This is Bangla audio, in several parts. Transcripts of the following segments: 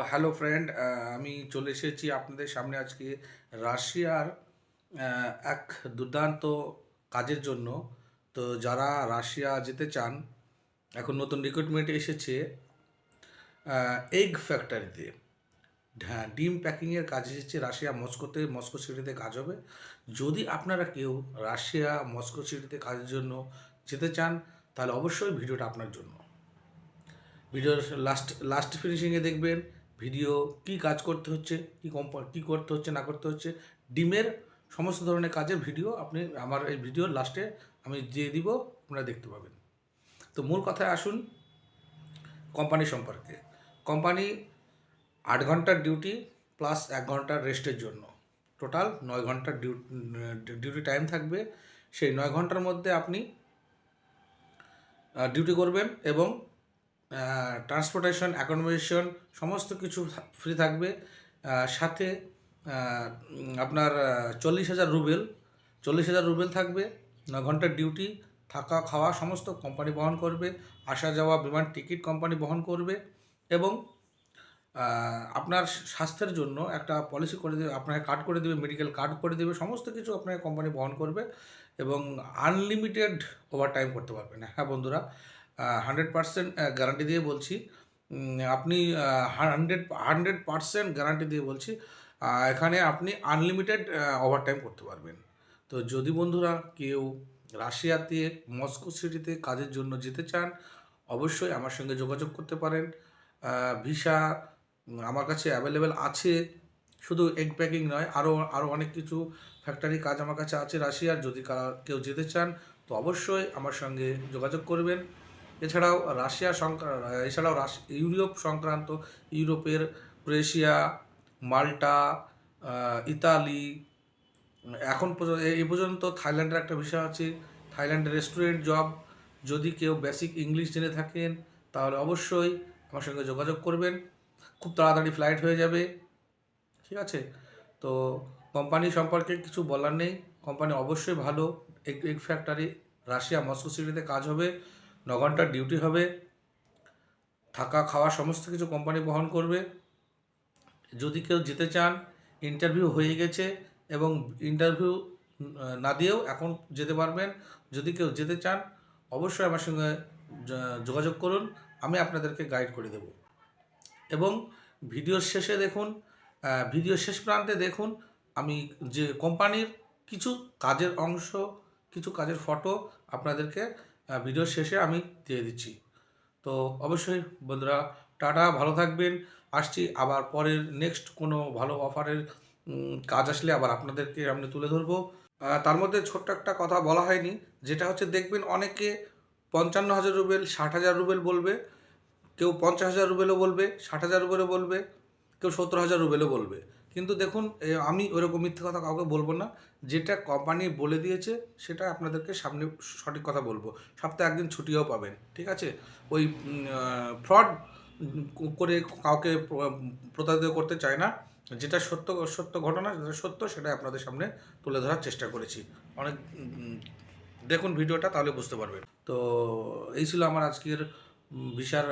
হ্যালো ফ্রেন্ড, আমি চলে এসেছি আপনাদের সামনে আজকে রাশিয়ার এক দুর্দান্ত কাজের জন্য। তো যারা রাশিয়া যেতে চান, এখন নতুন রিক্রুটমেন্ট এসেছে এগ ফ্যাক্টরিতে। হ্যাঁ, ডিম প্যাকিংয়ের কাজ এসেছে রাশিয়া মস্কোতে, মস্কো সিটিতে কাজ হবে। যদি আপনারা কেউ রাশিয়া মস্কো সিটিতে কাজের জন্য যেতে চান, তাহলে অবশ্যই ভিডিওটা আপনার জন্য। ভিডিওর লাস্ট ফিনিশিংয়ে দেখবেন ভিডিও কি কাজ করতে হচ্ছে, কি করতে হচ্ছে না করতে হচ্ছে, ডিমের সমস্ত ধরনের কাজের ভিডিও আপনি আমার এই ভিডিওর লাস্টে আমি দিয়ে দিব, আপনারা দেখতে পাবেন। তো মূল কথায় আসুন কোম্পানি সম্পর্কে। কোম্পানি 8 ঘন্টার ডিউটি প্লাস 1 ঘন্টার রেস্টের জন্য, টোটাল 9 ঘন্টার ডিউটি টাইম থাকবে। সেই 9 ঘন্টার মধ্যে আপনি ডিউটি করবেন এবং ট্রান্সপোর্টেশন, অ্যাকোমোডেশন সমস্ত কিছু ফ্রি থাকবে। সাথে আপনার 40,000 রুবেল থাকবে। 9 ঘন্টার ডিউটি, থাকা খাওয়া সমস্ত কোম্পানি বহন করবে। আসা যাওয়া বিমান টিকিট কোম্পানি বহন করবে এবং আপনার স্বাস্থ্যের জন্য একটা পলিসি করে দেবে, আপনাকে কার্ড করে দেবে, মেডিকেল কার্ড করে দেবে, সমস্ত কিছু আপনাকে কোম্পানি বহন করবে এবং আনলিমিটেড ওভারটাইম করতে পারবেন। হ্যাঁ বন্ধুরা, 100% গ্যারান্টি দিয়ে বলছি, আপনি 100% গ্যারান্টি দিয়ে বলছি, এখানে আপনি আনলিমিটেড ওভারটাইম করতে পারবেন। তো যদি বন্ধুরা কেউ রাশিয়াতে মস্কো সিটিতে কাজের জন্য যেতে চান, অবশ্যই আমার সঙ্গে যোগাযোগ করতে পারেন। ভিসা আমার কাছে অ্যাভেলেবেল আছে, শুধু এগ প্যাকিং নয়, আরও অনেক কিছু ফ্যাক্টরি কাজ আমার কাছে আছে রাশিয়ার। যদি কেউ যেতে চান তো অবশ্যই আমার সঙ্গে যোগাযোগ করবেন। এছাড়াও ইউরোপ সংক্রান্ত, ইউরোপের ক্রোয়েশিয়া, মাল্টা, ইতালি, এখন এই পর্যন্ত থাইল্যান্ডের একটা ভিসা আছে, থাইল্যান্ডের রেস্টুরেন্ট জব। যদি কেউ বেসিক ইংলিশ জেনে থাকেন তাহলে অবশ্যই আমার সঙ্গে যোগাযোগ করবেন, খুব তাড়াতাড়ি ফ্লাইট হয়ে যাবে। ঠিক আছে? তো কোম্পানি সম্পর্কে কিছু বলার নেই, কোম্পানি অবশ্যই ভালো। এগ ফ্যাক্টরি রাশিয়া মস্কো সিটিতে কাজ হবে, 9 ঘন্টার ডিউটি হবে, থাকা খাওয়া সমস্ত কিছু কোম্পানি বহন করবে। যদি কেউ যেতে চান, ইন্টারভিউ হয়ে গেছে এবং ইন্টারভিউ না দিয়েও এখন যেতে পারবেন। যদি কেউ যেতে চান অবশ্যই আমার সঙ্গে যোগাযোগ করুন, আমি আপনাদেরকে গাইড করে দেব। এবং ভিডিওর শেষে দেখুন, ভিডিও শেষ প্রান্তে দেখুন আমি যে কোম্পানির কিছু কাজের অংশ, কিছু কাজের ফটো আপনাদেরকে ভিডিওর শেষে আমি দিয়ে দিচ্ছি। তো অবশ্যই বন্ধুরা, টাটা, ভালো থাকবেন। আসছি আবার পরের নেক্সট কোনো ভালো অফারের কাজ আসলে আবার আপনাদেরকে আমি তুলে ধরবো। তার মধ্যে ছোট্ট একটা কথা বলা হয়নি, যেটা হচ্ছে দেখবেন অনেকে 55,000 রুবেল, 60,000 রুবেল বলবে, কেউ 50,000 রুবেলও বলবে, 60,000 রুবেলও বলবে, কেউ 70,000 রুবেলও বলবে। কিন্তু দেখুন, আমি ওরকম মিথ্যে কথা কাউকে বলবো না। যেটা কোম্পানি বলে দিয়েছে সেটা আপনাদেরকে সামনে সঠিক কথা বলবো। সপ্তাহে একদিন ছুটিও পাবেন। ঠিক আছে? ওই ফ্রড করে কাউকে প্রতারিত করতে চায় না। যেটা সত্য ঘটনা, যেটা সত্য সেটাই আপনাদের সামনে তুলে ধরার চেষ্টা করেছি। অনেক দেখুন ভিডিওটা, তাহলে বুঝতে পারবেন। তো এই ছিল আমার আজকের ভিসার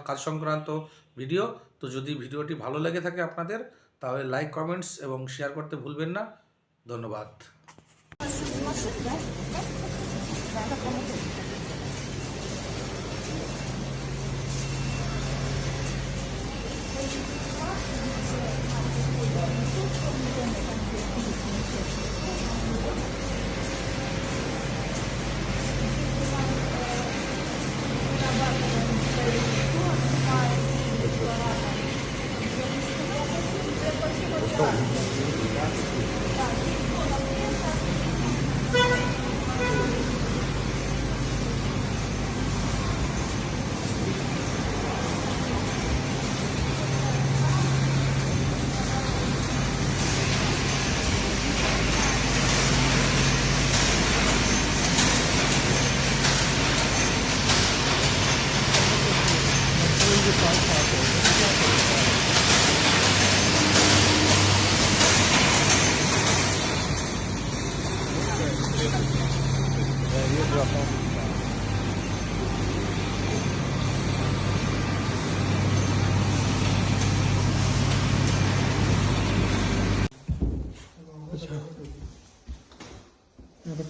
কাজ সংক্রান্ত ভিডিও। তো যদি ভিডিওটি ভালো লেগে থাকে আপনাদের, তাহলে লাইক, কমেন্টস এবং শেয়ার করতে ভুলবেন না। ধন্যবাদ।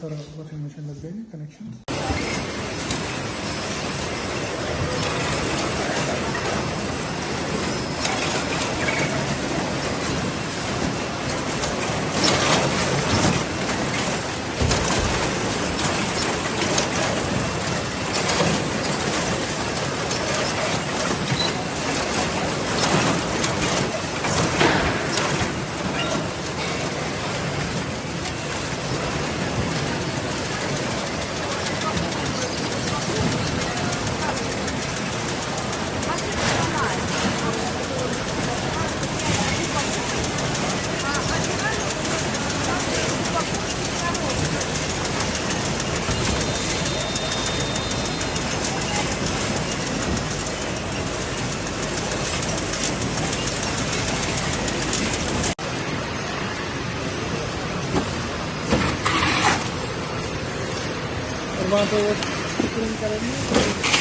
सारा वॉशिंग मशीन लग गई कनेक्शन। और वहाँ पे वो करेंगे।